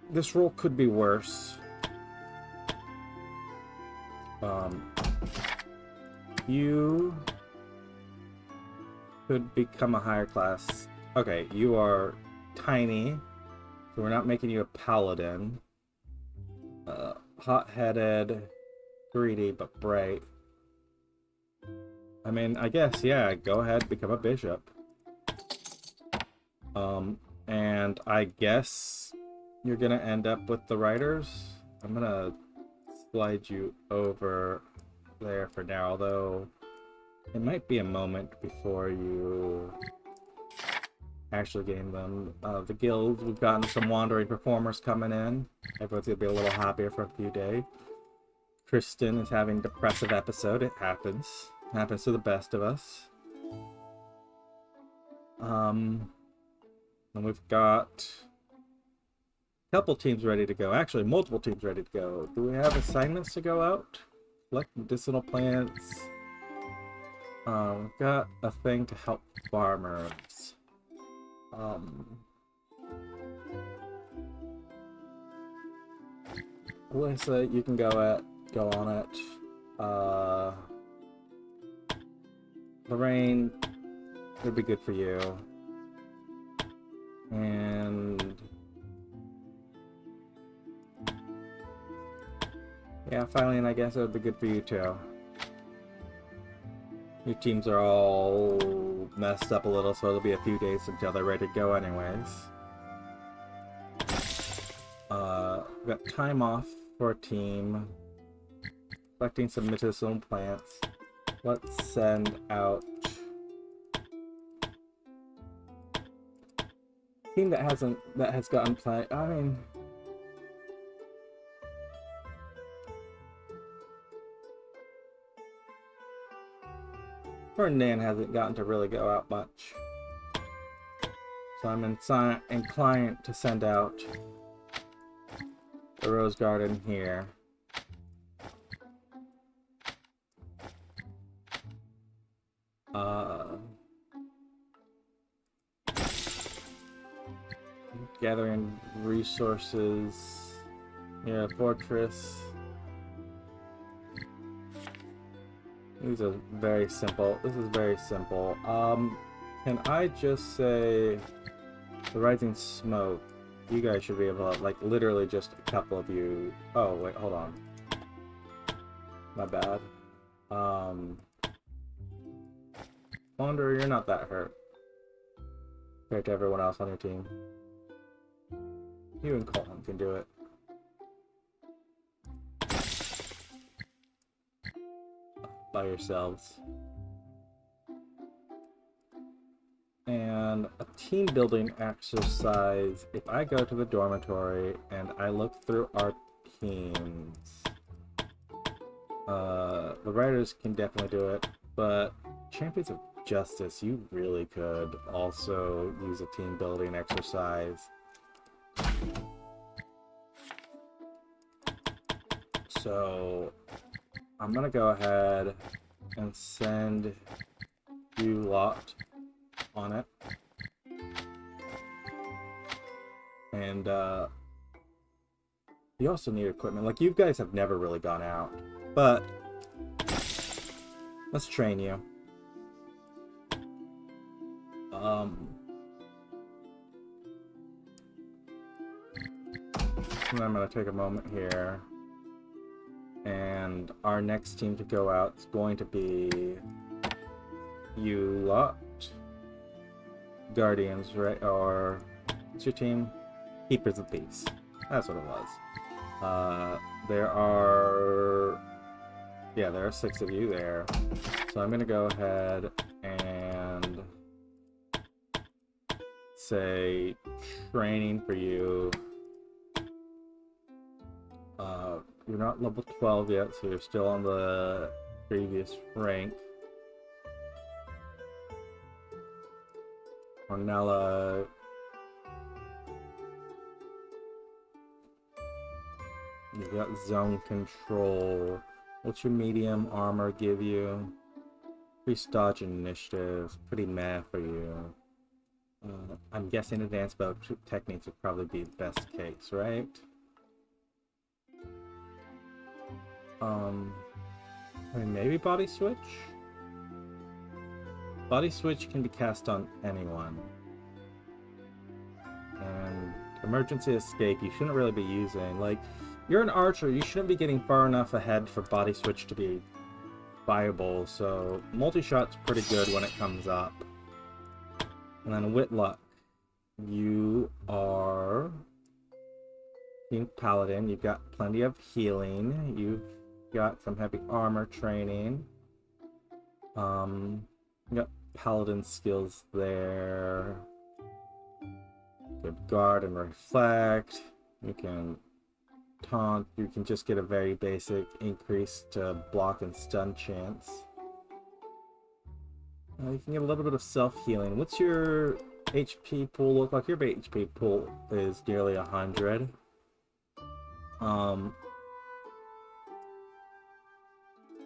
this roll could be worse. You could become a higher class. Okay, you are tiny, so we're not making you a paladin. Hot-headed, greedy, but bright. I mean, I guess, yeah, go ahead, become a bishop. And I guess you're gonna end up with the riders. I'm gonna slide you over there for now, although it might be a moment before you actually gain them. The guild, we've gotten some wandering performers coming in. Everyone's gonna be a little happier for a few days. Kristen is having a depressive episode. It happens. Happens to the best of us. And we've got a couple teams ready to go. Actually, multiple teams ready to go. Do we have assignments to go out? Collect medicinal plants. We've got a thing to help farmers. Alyssa, you can go on it. Lorraine, would be good for you. And yeah, finally, and I guess it would be good for you too. Your teams are all messed up a little, so it'll be a few days until they're ready to go anyways. We've got time off for a team. Collecting some medicinal plants. Let's send out team that has gotten play. I mean, Ferdinand hasn't gotten to really go out much, so I'm inclined to send out the Rose Garden here. Gathering resources. Yeah, fortress. These are very simple. This is very simple. Can I just say the Rising Smoke? You guys should be able to, like, literally just a couple of you. Oh, wait, hold on. My bad. Wanderer, you're not that hurt compared to everyone else on your team. You and Colton can do it. By yourselves. And a team building exercise. If I go to the dormitory and I look through our teams, the writers can definitely do it, but Champions of Justice, you really could also use a team building exercise. So I'm gonna go ahead and send you lot on it, and you also need equipment. Like, you guys have never really gone out, but let's train you. And I'm going to take a moment here, and our next team to go out is going to be you lot. Guardians, right? Or what's your team? Keepers of Peace. That's what it was. There are 6 of you there. So I'm gonna go ahead and say training for you. You're not level 12 yet, so you're still on the previous rank. Ornella, you've got zone control. What's your medium armor give you? Increased dodge and initiative. Pretty meh for you. I'm guessing advanced battle techniques would probably be the best case, right? I mean, maybe body switch? Body switch can be cast on anyone. And emergency escape you shouldn't really be using. Like, you're an archer, you shouldn't be getting far enough ahead for body switch to be viable, so multi-shot's pretty good when it comes up. And then Whitlock, you are Team Paladin, you've got plenty of healing, you've got some heavy armor training. You got Paladin skills there. Good guard and reflect. You can taunt. You can just get a very basic increase to block and stun chance. You can get a little bit of self-healing. What's your HP pool look like? Your HP pool is nearly 100.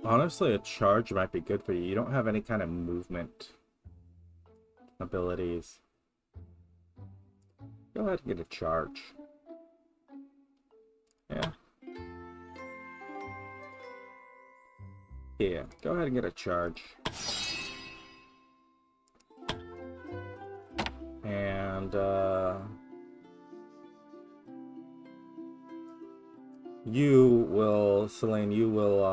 Honestly, a charge might be good for you. You don't have any kind of movement abilities. Go ahead and get a charge. Yeah. Yeah, go ahead and get a charge. And, you will, Celine, you will,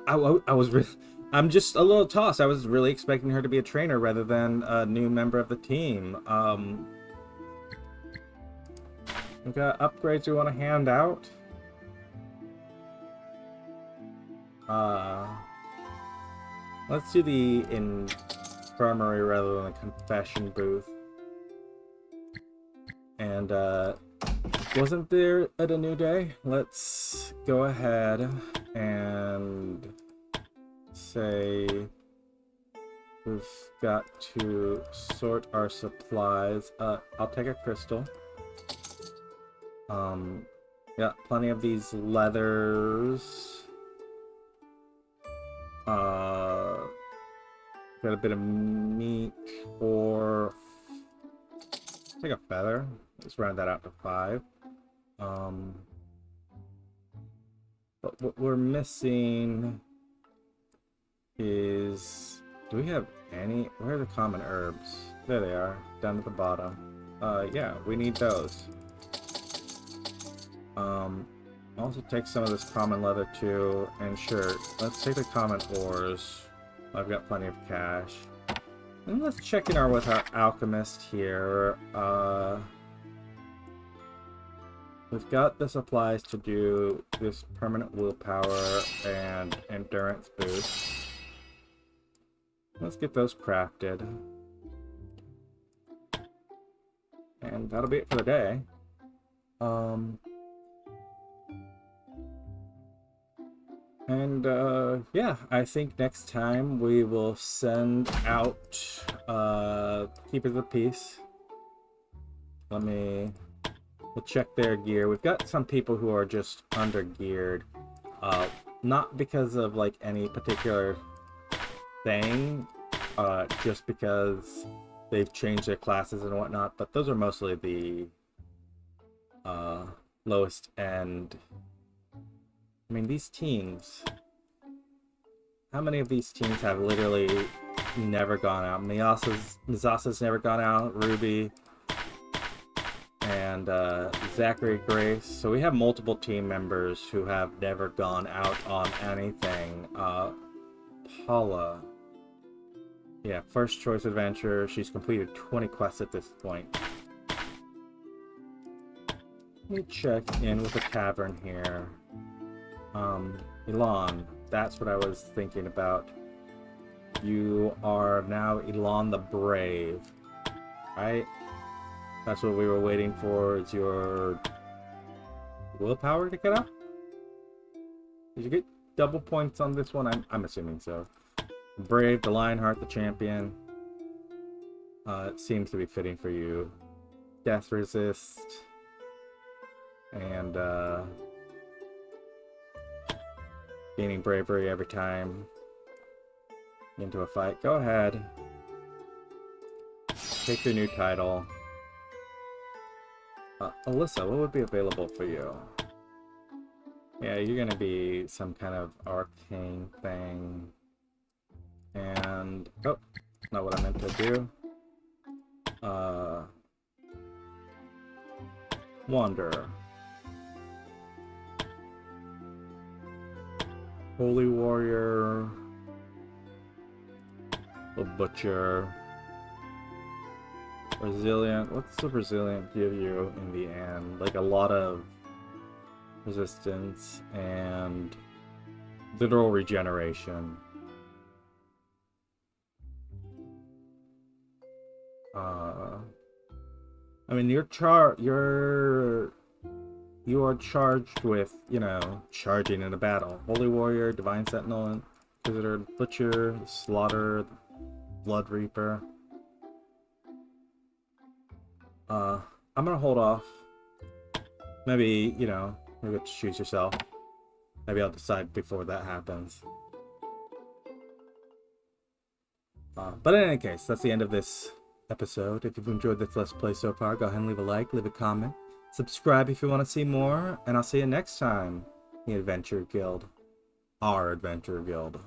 I was really, I'm just a little tossed. I was really expecting her to be a trainer rather than a new member of the team. We've got upgrades we want to hand out. Let's do the infirmary rather than the confession booth. And, wasn't there at a new day? Let's go ahead and say we've got to sort our supplies. I'll take a crystal. Got plenty of these leathers. Got a bit of meat, or take a feather. Let's round that out to 5. But what we're missing is, do we have any? Where are the common herbs? There they are, down at the bottom. Yeah, we need those. Also take some of this common leather too, and sure, let's take the common ores. I've got plenty of cash. And let's check in with our alchemist here. We've got the supplies to do this permanent willpower and endurance boost. Let's get those crafted. And that'll be it for the day. Yeah, I think next time we will send out Keepers of Peace. We'll check their gear. We've got some people who are just under-geared. Not because of like any particular thing, just because they've changed their classes and whatnot, but those are mostly the lowest end. I mean, these teams, how many of these teams have literally never gone out? Mizasa's never gone out, Ruby, and Zachary Grace. So we have multiple team members who have never gone out on anything. Paula, Yeah, first choice adventure. She's completed 20 quests at this point. Let me check in with the tavern here. Elon, that's what I was thinking about. You are now Elon the Brave, right? That's what we were waiting for. Is your willpower to get up? Did you get double points on this one? I'm assuming so. Brave, the Lionheart, the champion. It seems to be fitting for you. Death resist. And gaining bravery every time into a fight. Go ahead. Take your new title. Alyssa, what would be available for you? Yeah, you're gonna be some kind of arcane thing. And oh, not what I meant to do. Wanderer. Holy Warrior. A Butcher. Resilient. What's the Resilient give you in the end? Like a lot of resistance and literal regeneration. I mean, you are charged with, you know, charging in a battle. Holy Warrior, Divine Sentinel, Visitor, Butcher, Slaughter, Blood Reaper. I'm gonna hold off. Maybe, you know, maybe have to choose yourself. Maybe I'll decide before that happens. But in any case, that's the end of this episode. If you've enjoyed this Let's Play so far, go ahead and leave a like, leave a comment, subscribe if you want to see more, and I'll see you next time, the Adventure Guild. Our Adventure Guild.